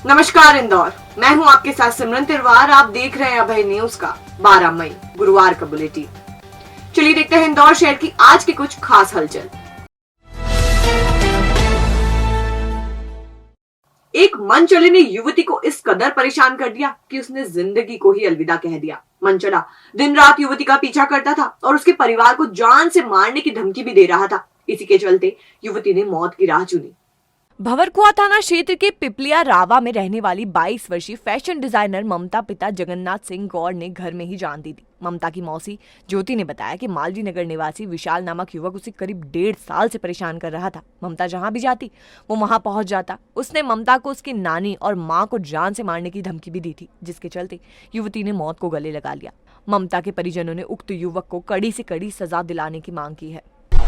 नमस्कार इंदौर, मैं हूं आपके साथ सिमरन तिरवार। आप देख रहे हैं अभय न्यूज का 12 मई गुरुवार का बुलेटिन। चलिए देखते हैं इंदौर शहर की आज की कुछ खास हलचल। एक मनचले ने युवती को इस कदर परेशान कर दिया कि उसने जिंदगी को ही अलविदा कह दिया। मनचला दिन रात युवती का पीछा करता था और उसके परिवार को जान से मारने की धमकी भी दे रहा था। इसी के चलते युवती ने मौत की राह चुनी। भंवरकुआ थाना क्षेत्र के पिपलिया रावा में रहने वाली 22 वर्षीय फैशन डिजाइनर ममता पिता जगन्नाथ सिंह गौड़ ने घर में ही जान दी थी। ममता की मौसी ज्योति ने बताया कि मालवी नगर निवासी विशाल नामक युवक उसे करीब 1.5 साल से परेशान कर रहा था। ममता जहां भी जाती वो वहां पहुंच जाता। उसने ममता को उसकी नानी और मां को जान से मारने की धमकी भी दी थी, जिसके चलते युवती ने मौत को गले लगा लिया। ममता के परिजनों ने उक्त युवक को कड़ी से कड़ी सजा दिलाने की मांग की है।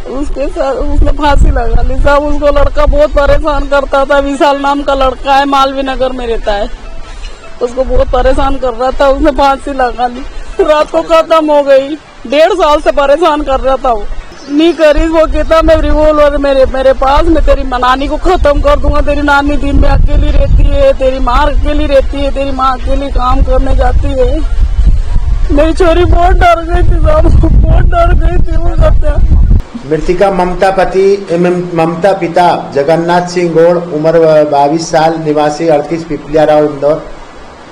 उसके साथ उसने फांसी लगा ली साहब। उसको लड़का बहुत परेशान करता था। विशाल नाम का लड़का है, मालवी नगर में रहता है। उसको बहुत परेशान कर रहा था, उसने फांसी लगा ली। रात को खत्म हो गई। 1.5 साल से परेशान कर रहा था वो। नहीं करी, वो कहता मैं रिवॉल्वर मेरे पास, मैं तेरी नानी को खत्म कर दूंगा। तेरी नानी दिन में अकेली रहती है, तेरी माँ अकेली रहती है, तेरी माँ अकेली काम करने जाती है। मेरी छोरी बहुत डर गई थी साहब, बहुत डर गई थी। वो कहते मृतिका ममता पति एवं ममता पिता जगन्नाथ सिंह गौड़ उम्र 22 साल निवासी 38 पिपलिया राव इंदौर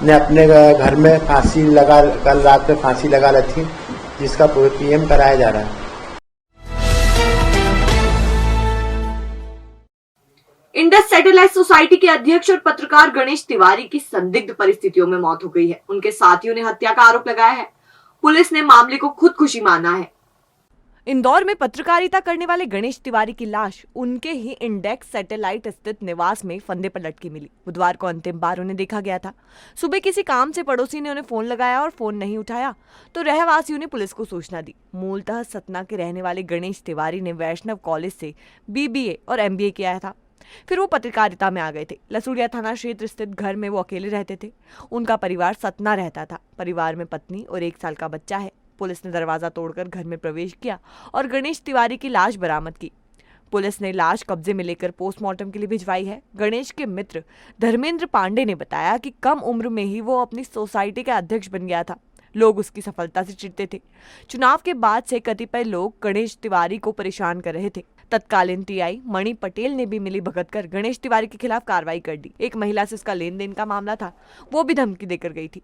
ने अपने घर में कल रात में फांसी लगा ली थी, जिसका पीएम कराया जा रहा है। इंडस सैटेलाइट सोसाइटी के अध्यक्ष और पत्रकार गणेश तिवारी की संदिग्ध परिस्थितियों में मौत हो गई है। उनके साथियों ने हत्या का आरोप लगाया है। पुलिस ने मामले को खुदकुशी माना है। इंदौर में पत्रकारिता करने वाले गणेश तिवारी की लाश उनके ही इंडेक्स सैटेलाइट स्थित निवास में फंदे पर लटकी मिली। बुधवार को अंतिम बार उन्हें देखा गया था। सुबह किसी काम से पड़ोसी ने उन्हें फोन लगाया और फोन नहीं उठाया तो रहवासियों ने पुलिस को सूचना दी। मूलतः सतना के रहने वाले गणेश तिवारी ने वैष्णव कॉलेज से बीबीए और एमबीए किया था। फिर वो पत्रकारिता में आ गए थे। लसूड़िया थाना क्षेत्र स्थित घर में वो अकेले रहते थे। उनका परिवार सतना रहता था। परिवार में पत्नी और 1 साल का बच्चा है। पुलिस ने दरवाजा तोड़कर घर में प्रवेश किया और गणेश तिवारी की लाश बरामद की। पुलिस ने लाश कब्जे में लेकर पोस्टमार्टम के लिए भिजवाई है। गणेश के मित्र धर्मेंद्र पांडे ने बताया कि कम उम्र में ही वो अपनी सोसाइटी का अध्यक्ष बन गया था। लोग उसकी सफलता से चिढ़ते थे। चुनाव के बाद से कतिपय लोग गणेश तिवारी को परेशान कर रहे थे। तत्कालीन टीआई मणि पटेल ने भी मिली भगत कर गणेश तिवारी के खिलाफ कार्रवाई कर दी। एक महिला से उसका लेन देन का मामला था, वो भी धमकी देकर गई थी।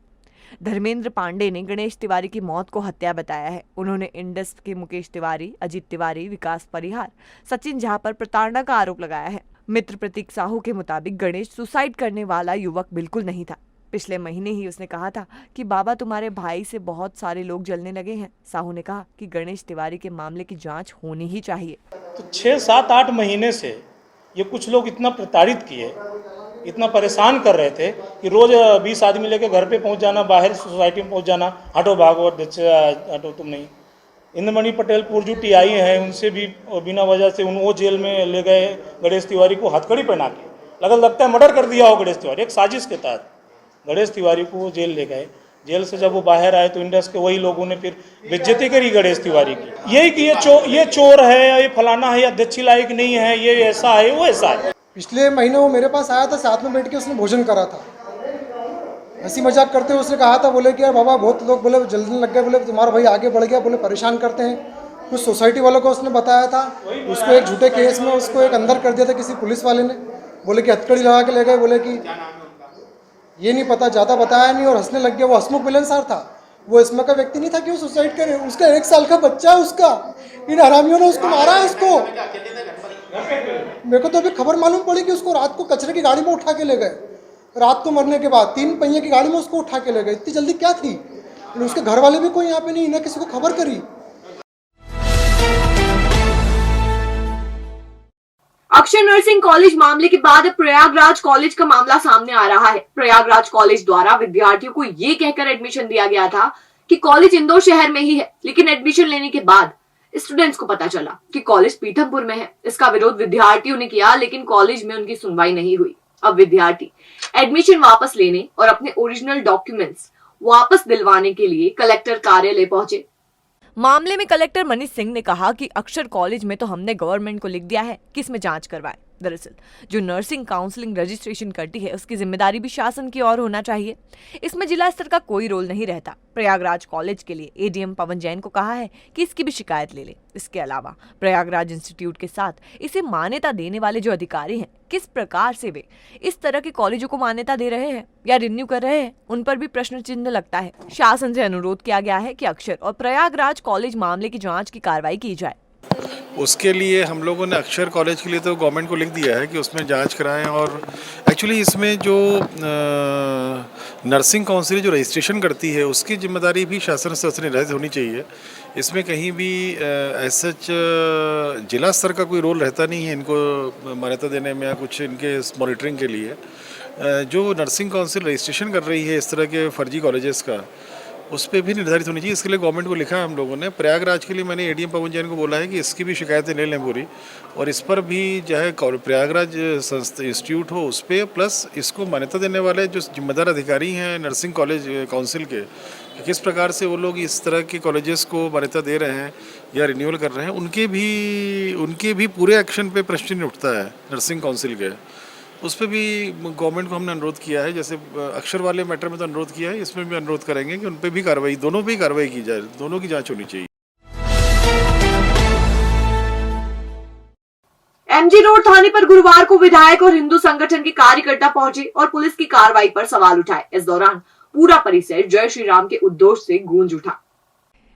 धर्मेंद्र पांडे ने गणेश तिवारी की मौत को हत्या बताया है। उन्होंने इंडस के मुकेश तिवारी, अजीत तिवारी, विकास परिहार, सचिन झा पर प्रताड़ना का आरोप लगाया है। मित्र प्रतीक साहू के मुताबिक गणेश सुसाइड करने वाला युवक बिल्कुल नहीं था। पिछले महीने ही उसने कहा था कि बाबा तुम्हारे भाई से बहुत सारे लोग जलने लगे हैं। साहू ने कहा कि गणेश तिवारी के मामले की जांच होनी ही चाहिए। तो 6, 7, 8 महीने से ये कुछ लोग इतना प्रताड़ित किए, इतना परेशान कर रहे थे कि रोज 20 आदमी लेके घर पे पहुंच जाना, बाहर सोसाइटी में पहुंच जाना, हटो भागो, हटो तुम नहीं। इंद्रमणि पटेल पुरजू टीआई हैं, उनसे भी बिना वजह से वो जेल में ले गए गणेश तिवारी को हथकड़ी पहना के। लगता है मर्डर कर दिया हो गणेश तिवारी, एक साजिश के तहत गणेश तिवारी को वो जेल ले गए। जेल से जब वो बाहर आए तो इंडस के वही लोगों ने फिर बेइज्जती करी गणेश तिवारी की, यही कि ये चोर है, ये फलाना है, अध्यक्ष लायक नहीं है, ये ऐसा है, वो ऐसा है। पिछले महीने वो मेरे पास आया था, साथ में बैठ के उसने भोजन करा था। हंसी मजाक करते हुए उसने कहा था, बोले कि यार बाबा बहुत लोग बोले जल्दी लग गए, बोले तुम्हारा भाई आगे बढ़ गया, बोले परेशान करते हैं। कुछ सोसाइटी वालों को उसने बताया था, उसको एक झूठे केस में उसको एक अंदर कर दिया था किसी पुलिस वाले ने। बोले कि हथकड़ी लगा के ले गए, बोले कि ये नहीं पता, ज़्यादा बताया नहीं और हंसने लग गया। वो हंसमुख मिलनसार था, वो इसमें का व्यक्ति नहीं था कि वो सुसाइड करे। उसका 1 साल का बच्चा है उसका, इन हरामियों ने उसको मारा है। उसको मेरे को तो अभी खबर मालूम पड़ी कि उसको रात को कचरे की गाड़ी में उठा के ले गए। रात को मरने के बाद 3 पहिए की गाड़ी में उसको उठा के ले गए। इतनी जल्दी क्या थी? उसके घर वाले भी कोई यहाँ पे नहीं, ना किसी को खबर करी। अक्षर नर्सिंग कॉलेज मामले के बाद प्रयागराज कॉलेज का मामला सामने आ रहा है। प्रयागराज कॉलेज द्वारा विद्यार्थियों को ये कहकर एडमिशन दिया गया था कि कॉलेज इंदौर शहर में ही है, लेकिन एडमिशन लेने के बाद स्टूडेंट्स को पता चला कि कॉलेज पीथमपुर में है। इसका विरोध विद्यार्थियों ने किया, लेकिन कॉलेज में उनकी सुनवाई नहीं हुई। अब विद्यार्थी एडमिशन वापस लेने और अपने ओरिजिनल डॉक्यूमेंट्स वापस दिलवाने के लिए कलेक्टर कार्यालय पहुंचे। मामले में कलेक्टर मनीष सिंह ने कहा कि अक्षर कॉलेज में तो हमने गवर्नमेंट को लिख दिया है कि इसमें जांच करवाएं। दरअसल जो नर्सिंग काउंसलिंग रजिस्ट्रेशन करती है उसकी जिम्मेदारी भी शासन की ओर होना चाहिए। इसमें जिला स्तर का कोई रोल नहीं रहता। प्रयागराज कॉलेज के लिए एडीएम पवन जैन को कहा है कि इसकी भी शिकायत ले ले। इसके अलावा प्रयागराज इंस्टीट्यूट के साथ इसे मान्यता देने वाले जो अधिकारी हैं, किस प्रकार से वे इस तरह के कॉलेजों को मान्यता दे रहे हैं या रिन्यू कर रहे हैं, उन पर भी प्रश्न चिन्ह लगता है। शासन से अनुरोध किया गया है कि अक्षर और प्रयागराज कॉलेज मामले की जांच की कार्रवाई की जाए। उसके लिए हम लोगों ने अक्षर कॉलेज के लिए तो गवर्नमेंट को लिख दिया है कि उसमें जांच कराएं। और एक्चुअली इसमें जो नर्सिंग काउंसिल जो रजिस्ट्रेशन करती है उसकी जिम्मेदारी भी शासन स्तर से निर्धारित होनी चाहिए। इसमें कहीं भी सच जिला स्तर का कोई रोल रहता नहीं है इनको मान्यता देने में या कुछ इनके मॉनिटरिंग के लिए। जो नर्सिंग काउंसिल रजिस्ट्रेशन कर रही है इस तरह के फर्जी कॉलेजेस का, उस पर भी निर्धारित होनी चाहिए। इसके लिए गवर्नमेंट को लिखा है हम लोगों ने। प्रयागराज के लिए मैंने एडीएम पवन जैन को बोला है कि इसकी भी शिकायतें ले लें पूरी, और इस पर भी चाहे प्रयागराज संस्था इंस्टीट्यूट हो उस पर, प्लस इसको मान्यता देने वाले जो जिम्मेदार अधिकारी हैं नर्सिंग कॉलेज काउंसिल के, कि किस प्रकार से वो लोग इस तरह के कॉलेजेस को मान्यता दे रहे हैं या रिन्यूअल कर रहे हैं, उनके भी पूरे एक्शन पे प्रश्न उठता है नर्सिंग काउंसिल के। उस पर भी गवर्नमेंट को हमने अनुरोध किया है। जैसे अक्षर वाले मैटर में तो अनुरोध किया है, इसमें भी अनुरोध करेंगे कि उन पर भी कार्रवाई, दोनों पे कार्रवाई की जाए, दोनों की जांच होनी चाहिए। एमजी रोड थाने पर गुरुवार को विधायक और हिंदू संगठन के कार्यकर्ता पहुंचे और पुलिस की कार्रवाई पर सवाल उठाए। इस दौरान पूरा परिसर जय श्री राम के उद्घोष से गूंज उठा।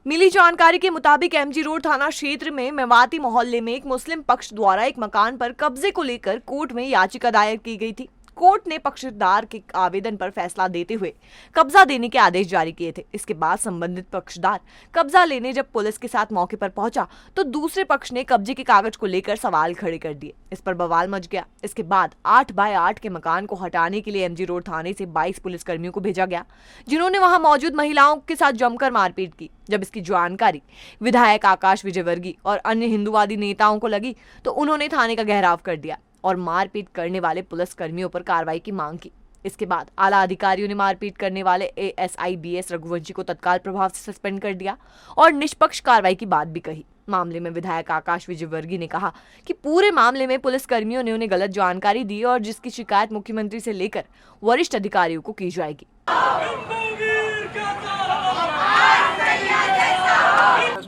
मिली जानकारी के मुताबिक एमजी रोड थाना क्षेत्र में मेवाती मोहल्ले में एक मुस्लिम पक्ष द्वारा एक मकान पर कब्जे को लेकर कोर्ट में याचिका दायर की गई थी। कोर्ट ने पक्षकार के आवेदन पर फैसला देते हुए कब्जा देने के आदेश जारी किए थे। इसके बाद संबंधित पक्षदार कब्जा लेने जब पुलिस के साथ मौके पर पहुंचा तो दूसरे पक्ष ने कब्जे के कागज को लेकर सवाल खड़े कर दिए। इस पर बवाल मच गया। इसके बाद 8 बाय 8 के मकान को हटाने के लिए एमजी रोड थाने से 22 पुलिसकर्मियों को भेजा गया, जिन्होंने वहां मौजूद महिलाओं के साथ जमकर मारपीट की। जब इसकी जानकारी विधायक आकाश विजयवर्गीय और अन्य हिंदूवादी नेताओं को लगी तो उन्होंने थाने का घेराव कर दिया और मारपीट करने वाले पुलिसकर्मियों पर कार्रवाई की मांग की। इसके बाद आला अधिकारियों ने मारपीट करने वाले एएसआई बीएस रघुवंशी को तत्काल प्रभाव से सस्पेंड कर दिया और निष्पक्ष कार्रवाई की बात भी कही। मामले में विधायक आकाश विजयवर्गीय ने कहा कि पूरे मामले में पुलिसकर्मियों ने उन्हें गलत जानकारी दी और जिसकी शिकायत मुख्यमंत्री से लेकर वरिष्ठ अधिकारियों को की जाएगी।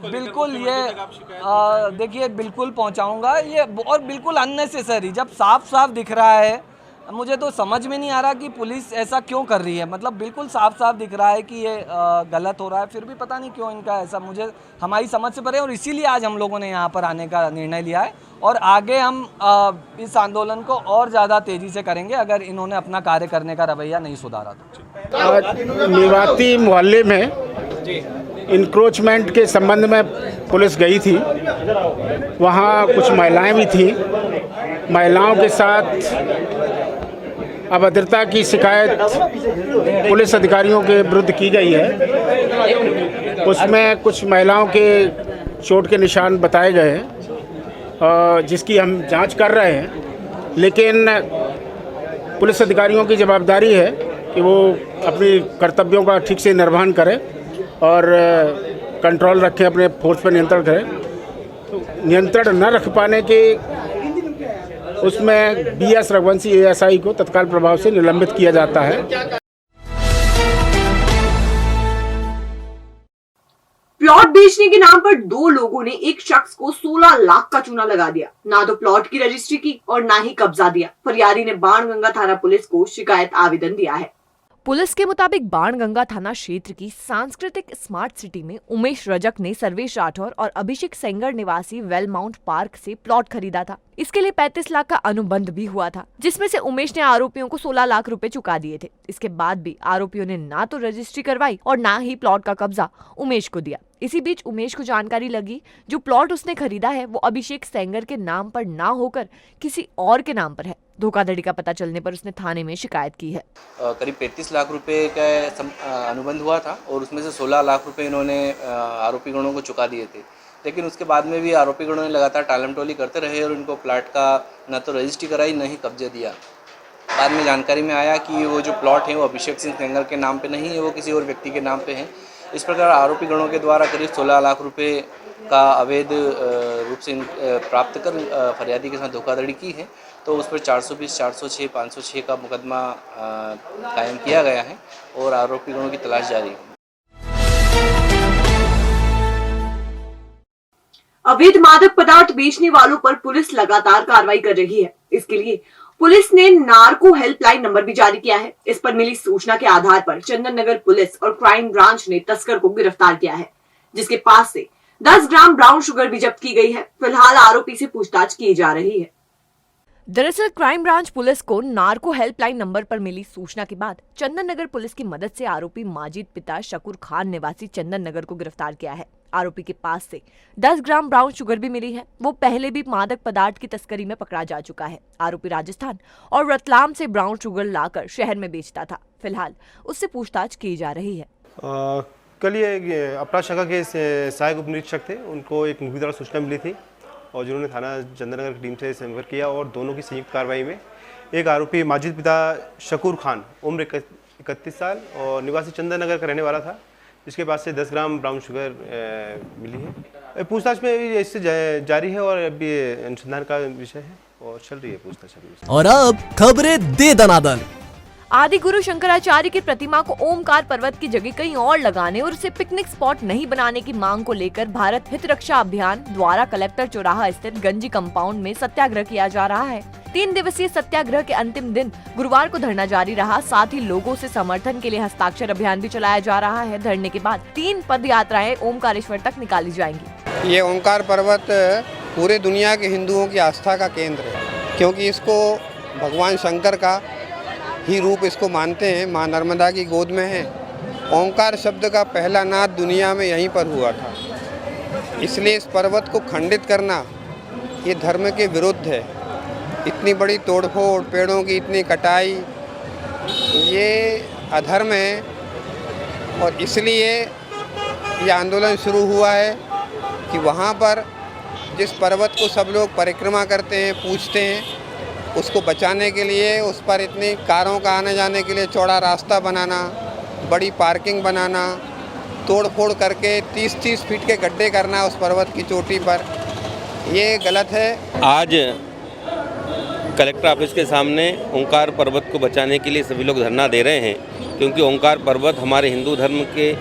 बिल्कुल ये देखिए बिल्कुल पहुंचाऊंगा ये, और बिल्कुल अननेसेसरी। जब साफ साफ दिख रहा है, मुझे तो समझ में नहीं आ रहा कि पुलिस ऐसा क्यों कर रही है। मतलब बिल्कुल साफ साफ दिख रहा है कि ये गलत हो रहा है, फिर भी पता नहीं क्यों इनका ऐसा, मुझे हमारी समझ से परे। और इसीलिए आज हम लोगों ने यहाँ पर आने का निर्णय लिया है और आगे हम इस आंदोलन को और ज़्यादा तेज़ी से करेंगे अगर इन्होंने अपना कार्य करने का रवैया नहीं सुधारा तो। मेवाती मोहल्ले में इंक्रोचमेंट के संबंध में पुलिस गई थी। वहाँ कुछ महिलाएं भी थीं। महिलाओं के साथ अभद्रता की शिकायत पुलिस अधिकारियों के विरुद्ध की गई है। उसमें कुछ महिलाओं के चोट के निशान बताए गए हैं, जिसकी हम जांच कर रहे हैं। लेकिन पुलिस अधिकारियों की जवाबदारी है कि वो अपनी कर्तव्यों का ठीक से निर्वहन करें और कंट्रोल रखें, अपने फोर्स पर नियंत्रण करें। तो नियंत्रण न रख पाने के उसमें बीएस रघुवंशी एएसआई को तत्काल प्रभाव से निलंबित किया जाता है। प्लॉट बेचने के नाम पर 2 लोगों ने एक शख्स को 16 लाख का चूना लगा दिया। ना तो प्लॉट की रजिस्ट्री की और ना ही कब्जा दिया। फरियादी ने बाणगंगा थाना पुलिस को शिकायत आवेदन दिया है। पुलिस के मुताबिक बाणगंगा थाना क्षेत्र की सांस्कृतिक स्मार्ट सिटी में उमेश रजक ने सर्वेश राठौर और अभिषेक सेंगर निवासी वेलमाउंट पार्क से प्लॉट खरीदा था। इसके लिए 35 लाख का अनुबंध भी हुआ था, जिसमें से उमेश ने आरोपियों को 16 लाख रुपए चुका दिए थे। इसके बाद भी आरोपियों ने ना तो रजिस्ट्री करवाई और ना ही प्लॉट का कब्जा उमेश को दिया। इसी बीच उमेश को जानकारी लगी जो प्लॉट उसने खरीदा है वो अभिषेक सेंगर के नाम पर ना होकर किसी और के नाम पर है। धोखाधड़ी का पता चलने पर उसने थाने में शिकायत की है। करीब 35 लाख रुपए का अनुबंध हुआ था और उसमें से 16 लाख रुपए इन्होंने आरोपी गणों को चुका दिए थे। लेकिन उसके बाद में भी आरोपी गणों ने लगातार टालमटोली करते रहे और इनको प्लाट का न तो रजिस्ट्री कराई न ही कब्जे दिया। बाद में जानकारी में आया कि वो जो प्लॉट है वो अभिषेक सिंह सेंगर के नाम पे नहीं है, वो किसी और व्यक्ति के नाम पे है। इस प्रकार आरोपी गणों के द्वारा करीब 16 लाख रुपए का अवैध रूप से प्राप्त कर फरियादी के साथ धोखाधड़ी की है, तो उस पर 420, 406, 506 का मुकदमा कायम किया गया है और आरोपीगणों की तलाश जारी है। अवैध मादक पदार्थ बेचने वालों पर पुलिस लगातार कार्रवाई कर रही है। इसके लिए पुलिस ने नार्को हेल्पलाइन नंबर भी जारी किया है। इस पर मिली सूचना के आधार पर चंदन नगर पुलिस और क्राइम ब्रांच ने तस्कर को गिरफ्तार किया है, जिसके पास से 10 ग्राम ब्राउन शुगर भी जब्त की गई है। फिलहाल आरोपी से पूछताछ की जा रही है। दरअसल क्राइम ब्रांच पुलिस को नार्को हेल्पलाइन नंबर पर मिली सूचना के बाद चंदन नगर पुलिस की मदद से आरोपी माजिद पिता शकूर खान निवासी चंदन नगर को गिरफ्तार किया है। आरोपी के पास से 10 ग्राम ब्राउन शुगर भी मिली है। वो पहले भी मादक पदार्थ की तस्करी में पकड़ा जा चुका है। आरोपी राजस्थान और रतलाम से ब्राउन शुगर लाकर शहर में बेचता था। फिलहाल उससे पूछताछ की जा रही है। कल ये अपराध शाखा के सहायक उप निरीक्षक थे, उनको एक मुखबिर द्वारा सूचना मिली थी और जिन्होंने थाना चंदननगर की टीम से संपर्क किया और दोनों की संयुक्त कार्रवाई में एक आरोपी माजिद पिता शकूर खान उम्र 31 साल और निवासी चंदननगर का रहने वाला था, जिसके पास से 10 ग्राम ब्राउन शुगर मिली है। पूछताछ में इससे जारी है और अभी अनुसंधान का विषय है और चल रही है पूछताछ। और अब खबरें दे दनादन। आदि गुरु शंकराचार्य की प्रतिमा को ओमकार पर्वत की जगह कहीं और लगाने और उसे पिकनिक स्पॉट नहीं बनाने की मांग को लेकर भारत हित रक्षा अभियान द्वारा कलेक्टर चौराहा स्थित गंजी कंपाउंड में सत्याग्रह किया जा रहा है। 3 दिवसीय सत्याग्रह के अंतिम दिन गुरुवार को धरना जारी रहा। साथ ही लोगों से समर्थन के लिए हस्ताक्षर अभियान भी चलाया जा रहा है। धरने के बाद 3 पद यात्राएं ओमकारेश्वर तक निकाली जाएंगी। ये ओमकार पर्वत पूरे दुनिया के हिंदुओं की आस्था का केंद्र है, क्योंकि इसको भगवान शंकर का ही रूप इसको मानते हैं। माँ नर्मदा की गोद में है। ओंकार शब्द का पहला नाद दुनिया में यहीं पर हुआ था, इसलिए इस पर्वत को खंडित करना ये धर्म के विरुद्ध है। इतनी बड़ी तोड़फोड़, पेड़ों की इतनी कटाई, ये अधर्म है और इसलिए ये आंदोलन शुरू हुआ है कि वहाँ पर जिस पर्वत को सब लोग परिक्रमा करते हैं, पूजते हैं, उसको बचाने के लिए उस पर इतनी कारों का आने जाने के लिए चौड़ा रास्ता बनाना, बड़ी पार्किंग बनाना, तोड़-फोड़ करके 30-30 फीट के गड्ढे करना उस पर्वत की चोटी पर, ये गलत है। आज कलेक्टर ऑफिस के सामने ओंकार पर्वत को बचाने के लिए सभी लोग धरना दे रहे हैं, क्योंकि ओंकार पर्वत हमारे हिंदू धर्म के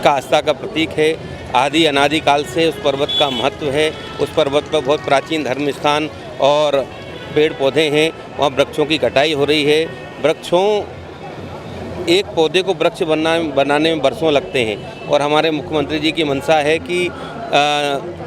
का आस्था का प्रतीक है। आदि अनादि काल से उस पर्वत का महत्व है। उस पर्वत पर बहुत प्राचीन धर्म स्थान और पेड़ पौधे हैं। वहाँ वृक्षों की कटाई हो रही है। वृक्षों, एक पौधे को वृक्ष बनाने में बरसों लगते हैं और हमारे मुख्यमंत्री जी की मंशा है कि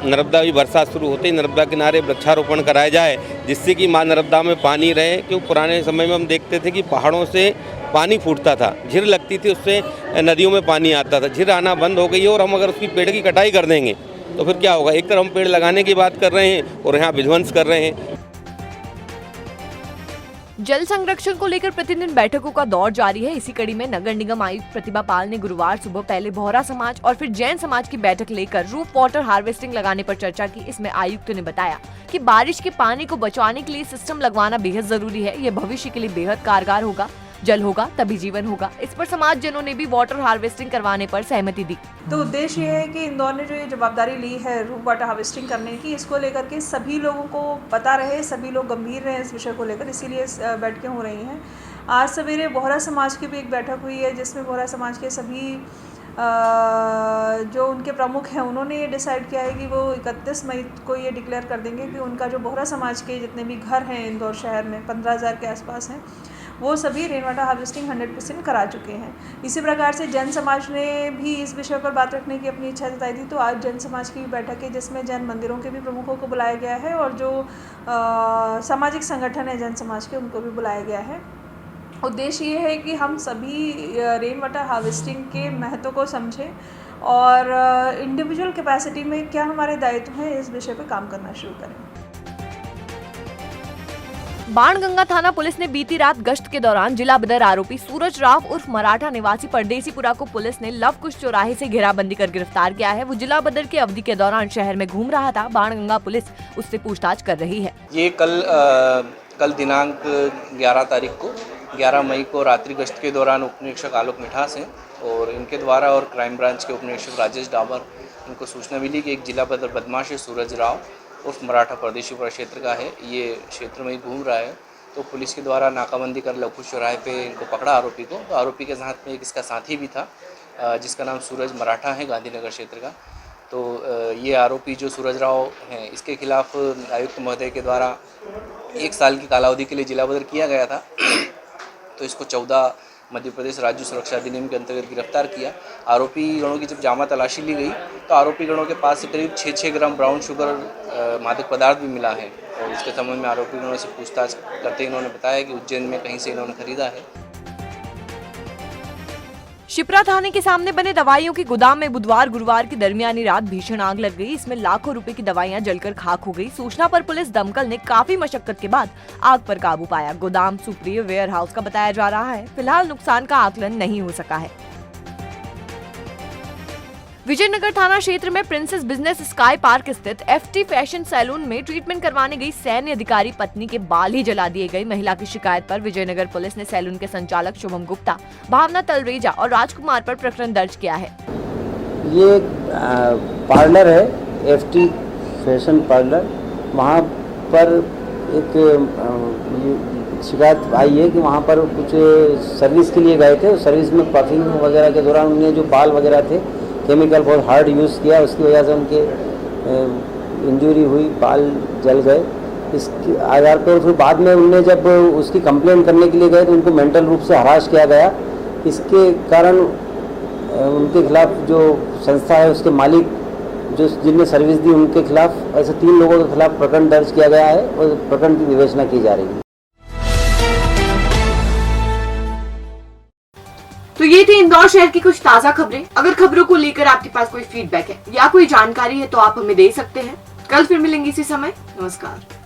नर्मदा भी बरसात शुरू होते ही नर्मदा किनारे वृक्षारोपण कराया जाए, जिससे कि माँ नर्मदा में पानी रहे। क्योंकि पुराने समय में हम देखते थे कि पहाड़ों से पानी फूटता था, झीर लगती थी, उससे नदियों में पानी आता था। झीर आना बंद हो गई है और हम अगर उसकी पेड़ की कटाई कर देंगे तो फिर क्या होगा? एक तरफ हम पेड़ लगाने की बात कर रहे हैं और यहाँ विध्वंस कर रहे हैं। जल संरक्षण को लेकर प्रतिदिन बैठकों का दौर जारी है। इसी कड़ी में नगर निगम आयुक्त प्रतिभा पाल ने गुरुवार सुबह पहले बोहरा समाज और फिर जैन समाज की बैठक लेकर रूफ वाटर हार्वेस्टिंग लगाने पर चर्चा की। इसमें आयुक्त ने बताया कि बारिश के पानी को बचाने के लिए सिस्टम लगवाना बेहद जरूरी है। ये भविष्य के लिए बेहद कारगर होगा। जल होगा तभी जीवन होगा। इस पर समाज जनों ने भी वाटर हार्वेस्टिंग करवाने पर सहमति दी। तो उद्देश्य ये है कि इंदौर ने जो ये जवाबदारी ली है रूफ वाटर हार्वेस्टिंग करने की, इसको लेकर के सभी लोगों को पता रहे, सभी लोग गंभीर रहे इस विषय को लेकर, इसीलिए बैठकें हो रही हैं। आज सवेरे बोहरा समाज की भी एक बैठक हुई है, जिसमें बोहरा समाज के सभी जो उनके प्रमुख हैं उन्होंने ये डिसाइड किया है कि वो 31 मई को ये डिक्लेयर कर देंगे कि उनका जो बोहरा समाज के जितने भी घर हैं इंदौर शहर में 15,000 के आसपास हैं, वो सभी रेन वाटर हार्वेस्टिंग 100% करा चुके हैं। इसी प्रकार से जैन समाज ने भी इस विषय पर बात रखने की अपनी इच्छा जताई थी। तो आज जैन समाज की बैठक है, जिसमें जैन मंदिरों के भी प्रमुखों को बुलाया गया है और जो सामाजिक संगठन है जैन समाज के, उनको भी बुलाया गया है। उद्देश्य ये है कि हम सभी रेन वाटर हार्वेस्टिंग के महत्व को समझें और इंडिविजुअल कैपेसिटी में क्या हमारे दायित्व हैं, इस विषय पर काम करना शुरू करें। बाणगंगा थाना पुलिस ने बीती रात गश्त के दौरान जिला बदर आरोपी सूरज राव उर्फ मराठा निवासी परदेसीपुरा को पुलिस ने लव कुश चौराहे से घेराबंदी कर गिरफ्तार किया है। वो जिला बदर की अवधि के दौरान शहर में घूम रहा था। बाणगंगा पुलिस उससे पूछताछ कर रही है। ये कल दिनांक 11 तारीख को 11 मई को रात्रि गश्त के दौरान उप निरीक्षक आलोक मिठास हैं और इनके द्वारा और क्राइम ब्रांच के उप निरीक्षक राजेश डाबर उनको सूचना मिली कि एक जिला बदमाश है सूरज राव उर्फ मराठा परदेशीपुरा क्षेत्र का है, ये क्षेत्र में ही घूम रहा है। तो पुलिस के द्वारा नाकाबंदी कर लवकुश चौराहे पे इनको पकड़ा आरोपी को। तो आरोपी के साथ में एक इसका साथी भी था जिसका नाम सूरज मराठा है, गांधीनगर क्षेत्र का। तो ये आरोपी जो सूरज राव हैं, इसके खिलाफ आयुक्त महोदय के द्वारा 1 साल की कालावधि के लिए जिला बदर किया गया था। तो इसको 14 मध्य प्रदेश राज्य सुरक्षा अधिनियम के अंतर्गत गिरफ्तार किया। आरोपी गणों की जब जामा तलाशी ली गई तो आरोपी गणों के पास से करीब 6 ग्राम ब्राउन शुगर मादक पदार्थ भी मिला है। और इसके संबंध में आरोपी गणों से पूछताछ करते इन्होंने बताया कि उज्जैन में कहीं से इन्होंने खरीदा है। शिप्रा थाने के सामने बने दवाइयों के गोदाम में बुधवार गुरुवार की दरमियानी रात भीषण आग लग गई। इसमें लाखों रुपए की दवाइयां जलकर खाक हो गई। सूचना पर पुलिस दमकल ने काफी मशक्कत के बाद आग पर काबू पाया। गोदाम सुप्रिय वेयर हाउस का बताया जा रहा है। फिलहाल नुकसान का आकलन नहीं हो सका है। विजयनगर थाना क्षेत्र में प्रिंसेस बिजनेस स्काई पार्क स्थित FT फैशन सैलून में ट्रीटमेंट करवाने गई सैन्य अधिकारी पत्नी के बाल ही जला दिए गए। महिला की शिकायत पर विजयनगर पुलिस ने सैलून के संचालक शुभम गुप्ता, भावना तलरेजा और राजकुमार पर प्रकरण दर्ज किया है। ये पार्लर है FT फैशन पार्लर, वहाँ पर एक शिकायत आई है कि वहाँ पर कुछ सर्विस के लिए गए थे। सर्विस में परफ्यूम वगैरह के दौरान उन्हें जो बाल वगैरह थे केमिकल बहुत हार्ड यूज़ किया, उसकी वजह से उनके इंजरी हुई, बाल जल गए। इसके आधार पर फिर बाद में उनने जब उसकी कंप्लेंट करने के लिए गए तो उनको मेंटल रूप से हरास किया गया। इसके कारण उनके खिलाफ जो संस्था है उसके मालिक जो जिनने सर्विस दी उनके खिलाफ ऐसे 3 लोगों के खिलाफ प्रकरण दर्ज किया गया है और प्रकरण की विवेचना की जा रही है। तो ये थी इंदौर शहर की कुछ ताजा खबरें। अगर खबरों को लेकर आपके पास कोई फीडबैक है या कोई जानकारी है तो आप हमें दे सकते हैं। कल फिर मिलेंगे इसी समय। नमस्कार।